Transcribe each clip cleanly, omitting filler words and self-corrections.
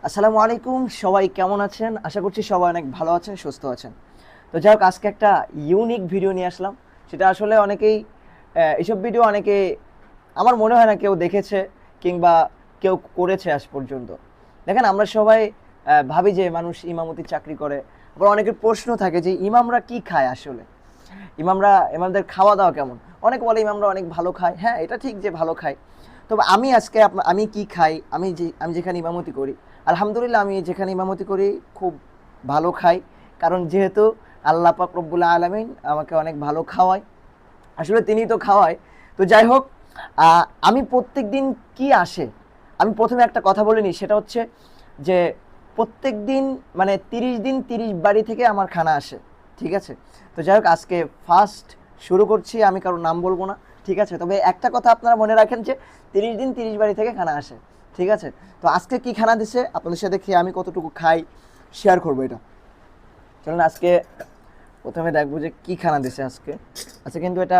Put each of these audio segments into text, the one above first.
আসসালামু আলাইকুম, সবাই কেমন আছেন? আশা করছি সবাই অনেক ভালো আছেন, সুস্থ আছেন। তো যাই হোক, আজকে একটা ইউনিক ভিডিও নিয়ে আসলাম। সেটা আসলে অনেকেই এইসব ভিডিও অনেকে আমার মনে হয় না কেউ দেখেছে কিংবা কেউ করেছে আজ পর্যন্ত। দেখেন, আমরা সবাই ভাবি যে মানুষ ইমামতির চাকরি করে। আবার অনেকের প্রশ্ন থাকে যে ইমামরা কি খায় আসলে, ইমামদের খাওয়া দাওয়া কেমন। অনেকে বলে ইমামরা অনেক ভালো খায়। হ্যাঁ, এটা ঠিক যে ভালো খায়। তবে আমি আজকে আমি কি খাই, আমি যেখানে ইমামতি করি, আলহামদুলিল্লাহ আমি যেখানে ইমামতি করি খুব ভালো খাই। কারণ যেহেতু আল্লাহ পাক রব্বুল আলামিন আমাকে অনেক ভালো খাওয়ায়, আসলে তিনিই তো খাওয়ায়। তো যাই হোক, আমি প্রত্যেক দিন কি আসে, আমি প্রথমে একটা কথা বলে নিই। সেটা হচ্ছে যে প্রত্যেক দিন মানে 30 দিন 30 বাড়ি থেকে আমার খানা আসে। ঠিক আছে? তো যাই হোক, আজকে ফার্স্ট শুরু করছি। আমি কারোর নাম বলবো না, ঠিক আছে? তবে একটা কথা আপনারা মনে রাখেন যে 30 দিন 30 বাড়ি থেকে খানা আসে। ঠিক আছে? তো আজকে কি খানা দিছে আপনাদের সাথে খেয়ে আমি কতটুকু খাই শেয়ার করবো এটা। চলুন আজকে প্রথমে দেখবো যে কি খানা দিছে আজকে। আচ্ছা, কিন্তু এটা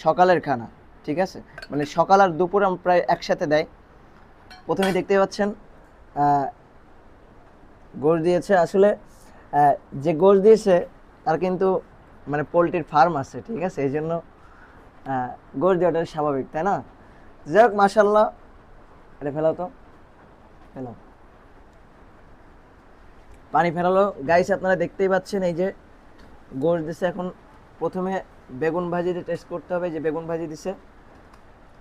সকালের খানা। ঠিক আছে? মানে সকাল আর দুপুর প্রায় একসাথে দেয়। প্রথমে দেখতে পাচ্ছেন গোশ দিয়েছে। আসলে যে গোশ দিয়েছে তার কিন্তু মানে পোলট্রির ফার্ম আছে। ঠিক আছে? এই জন্য গোশ দেওয়াটা স্বাভাবিক, তাই না? যাই হোক, মাসাল্লাহ। এটা ফেলাও তো, ফেলাও। পানি ফেরালো। গাইস, আপনারা দেখতেই পাচ্ছেন এই যে গোশ দিছে। এখন প্রথমে বেগুন ভাজি দিয়ে টেস্ট করতে হবে যে বেগুন ভাজি দিছে।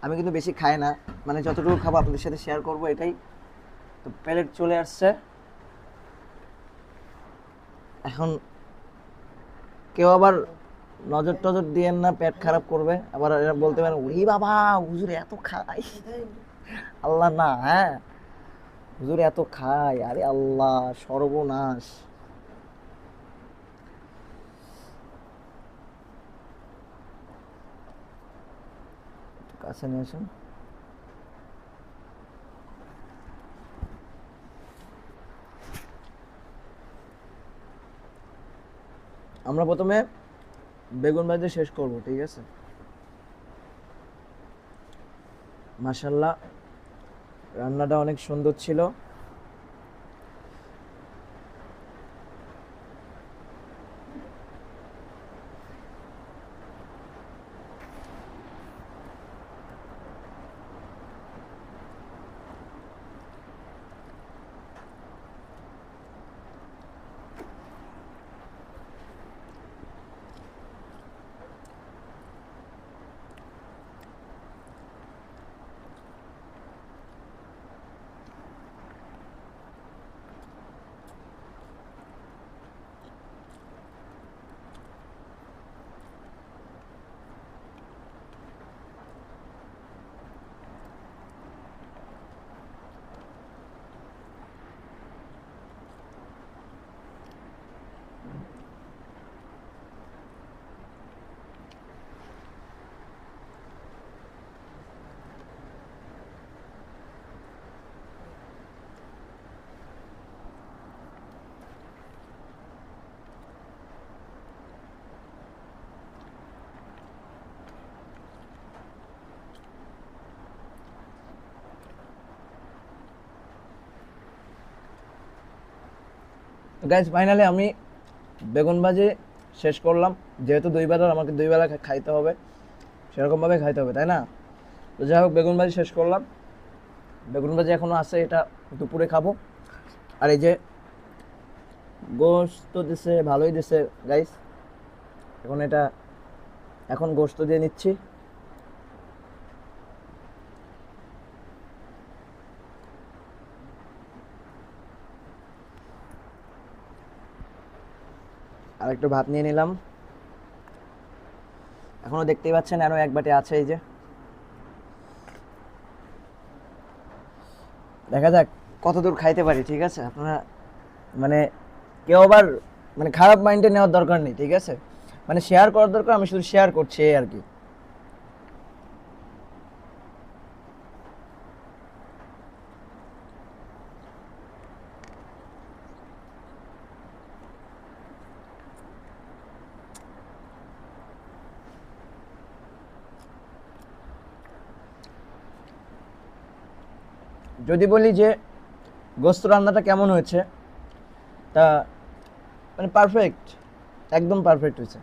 আমি কিন্তু বেশি খাই না, মানে যতটুকু খাবো আপনাদের সাথে শেয়ার করব, এটাই। তো প্লেট চলে আসছে। এখন কেউ আবার নজর টজর দিয়েন না, পেট খারাপ করবে। আবার এরা বলতে পারেন ওরে বাবা, হুজুর এত খায়। আল্লাহ না, হ্যাঁ, হুজুর এত খায়, আরে আল্লাহ, সর্বনাশ। কাছে নিয়ে আসুন। আমরা প্রথমে বেগুন ভাজি শেষ করব, ঠিক আছে? মাশাল্লাহ, রান্নাটা অনেক সুন্দর ছিল। তো গাইজ, ফাইনালি আমি বেগুন ভাজি শেষ করলাম। যেহেতু দুই বেলার আমাকে দুই বেলা খাইতে হবে, সেরকমভাবে খাইতে হবে, তাই না? তো যাই হোক, বেগুন ভাজি শেষ করলাম। বেগুন ভাজি এখনও আছে, এটা দুপুরে খাবো। আর এই যে গোশত দিছে, ভালোই দিছে গাইস। এখন এটা এখন গোশত দিয়ে নিচ্ছি। আর একটু ভাত নিয়ে নিলাম। এখনো দেখতেই পাচ্ছেন আরো এক বাটি আছে, এই যে। দেখা যাক কত দূর খাইতে পারি। ঠিক আছে? আপনারা মানে কেউ আবার মানে খারাপ মাইন্ডে নেওয়ার দরকার নেই, ঠিক আছে? মানে শেয়ার করার দরকার, আমি শুধু শেয়ার করছি এই আর কি। যদি বলি যে গোস্ত রান্নাটা কেমন হয়েছে তা মানে পারফেক্ট, একদম পারফেক্ট হয়েছে।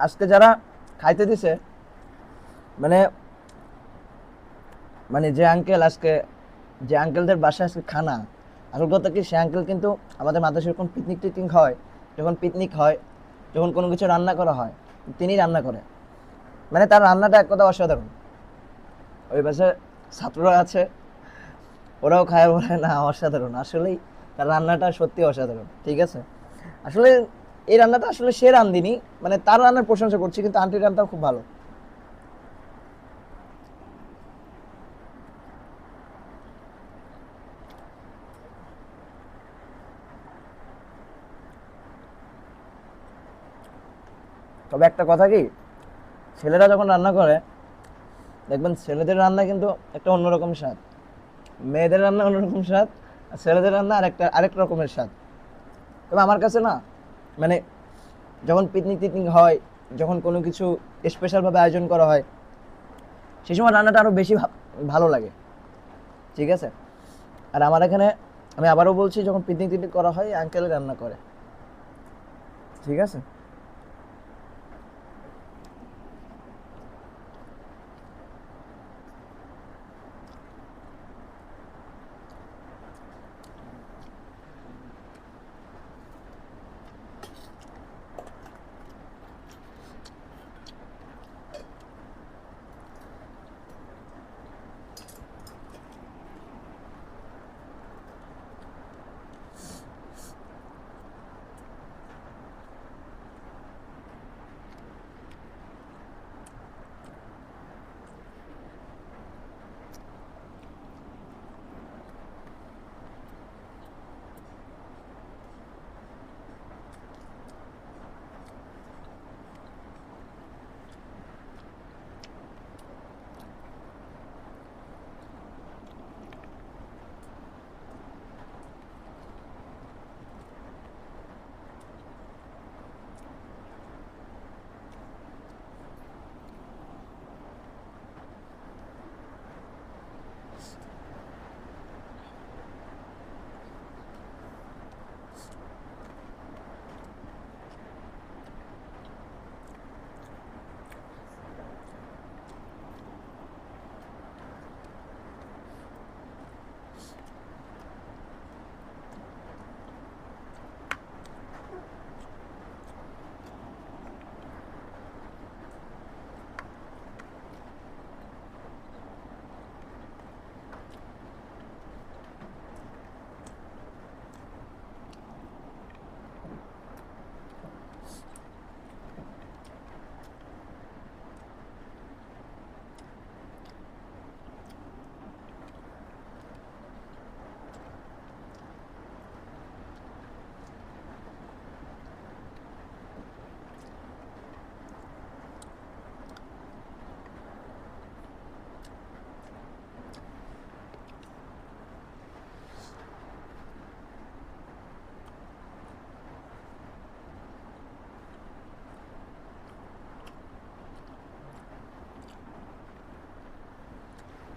আজকে যারা খাইতে দিছে মানে মানে যে আঙ্কেল আজকে, যে আঙ্কেলদের বাসায় আজকে খানা, আসল কথা কি সে আঙ্কেল কিন্তু আমাদের মাদ্রাসায় যখন পিকনিক টিকনিক হয়, যখন পিকনিক হয়, যখন কোনো কিছু রান্না করা হয়, তিনি রান্না করে। মানে তার রান্নাটা এক কথা অসাধারণ। ওই পাশে ছাত্ররা আছে, ওরাও খায়, বলে না অসাধারণ, আসলেই তার রান্নাটা সত্যি অসাধারণ। ঠিক আছে, আসলে এই রান্নাটা আসলে সে রাঁধেনি, মানে তার রান্নার প্রশংসা করছি, কিন্তু আন্টির রান্নাটাও খুব ভালো। তবে একটা কথা কি, ছেলেরা যখন রান্না করে দেখবেন ছেলেদের রান্না কিন্তু একটা অন্যরকম স্বাদ, মেয়েদের রান্না অন্যরকম স্বাদ, আর ছেলেদের রান্না আরেক রকমের স্বাদ। তবে আমার কাছে না, মানে যখন পিকনিক টিকনিক হয়, যখন কোনো কিছু স্পেশালভাবে আয়োজন করা হয়, সেই সময় রান্নাটা আরও বেশি ভালো লাগে। ঠিক আছে, আর আমার এখানে আমি আবারও বলছি, যখন পিকনিক টিকনিক করা হয় আঙ্কেল রান্না করে। ঠিক আছে।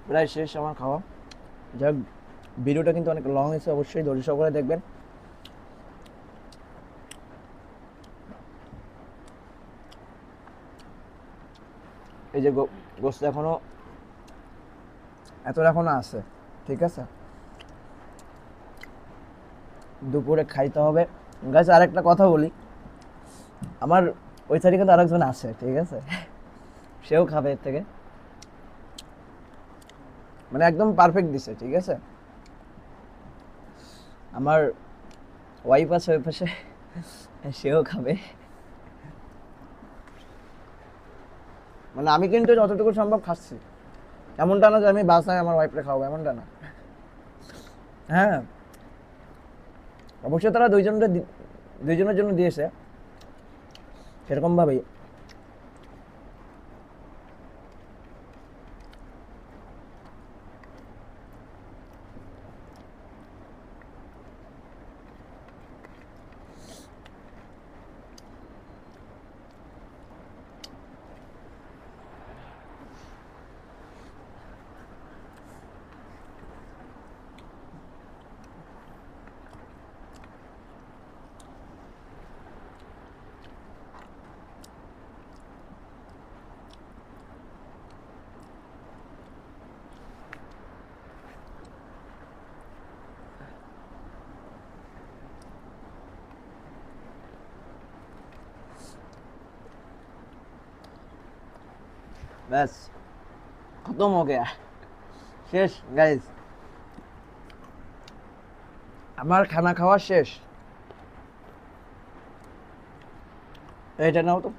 প্রায় শেষ আমার খাওয়া। যাক, ভিডিওটা কিন্তু অনেক লং হয়েছে, অবশ্যই ধৈর্য সহকারে দেখবেন। এই যে গোস্ত এখনো এখনো আছে। ঠিক আছে, দুপুরে খাইতে হবে। গাছ আরেকটা কথা বলি, আমার ওই সাইডে কিন্তু আরেকজন আছে। ঠিক আছে, সেও খাবে এর থেকে, মানে একদম পারফেক্ট দিছে। ঠিক আছে, আমার ওয়াইফ আছে ওই পাশে, সেও খাবে। মানে আমি কিন্তু যতটুকু সম্ভব খাচ্ছি, এমনটা না যে আমি বাসায় আমার ওয়াইফরে খাওয়াবো, এমনটা না। হ্যাঁ, অবশ্যই তারা দুইজনের জন্য দিয়েছে, সেরকম ভাবেই। ব্যাস খতম হো গয়া, শেষ গাইজ, আমার খানা খাওয়া শেষ। এটা নাও তো।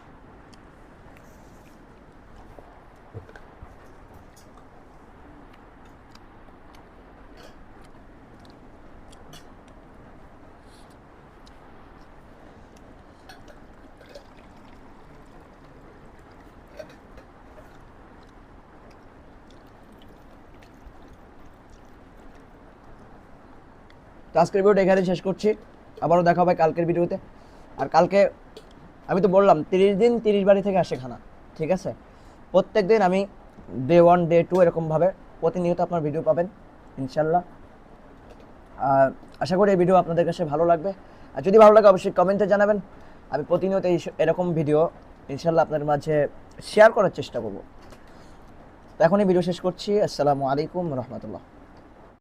তো আজকের ভিডিওটা এখানে শেষ করছি, আবারও দেখা হবে কালকের ভিডিওতে। আর কালকে আমি তো বললাম 30 দিন 30 বাড়ি থেকে আসে খানা, ঠিক আছে? প্রত্যেক দিন আমি ডে 1 ডে 2 এরকমভাবে প্রতিনিয়ত আপনার ভিডিও পাবেন ইনশাল্লাহ। আর আশা করি এই ভিডিও আপনাদের কাছে ভালো লাগবে। আর যদি ভালো লাগে অবশ্যই কমেন্টে জানাবেন। আমি প্রতিনিয়ত এরকম ভিডিও ইনশাল্লাহ আপনাদের মাঝে শেয়ার করার চেষ্টা করব। তো এখনই ভিডিও শেষ করছি। আসসালামু আলাইকুম রহমতুল্লাহ।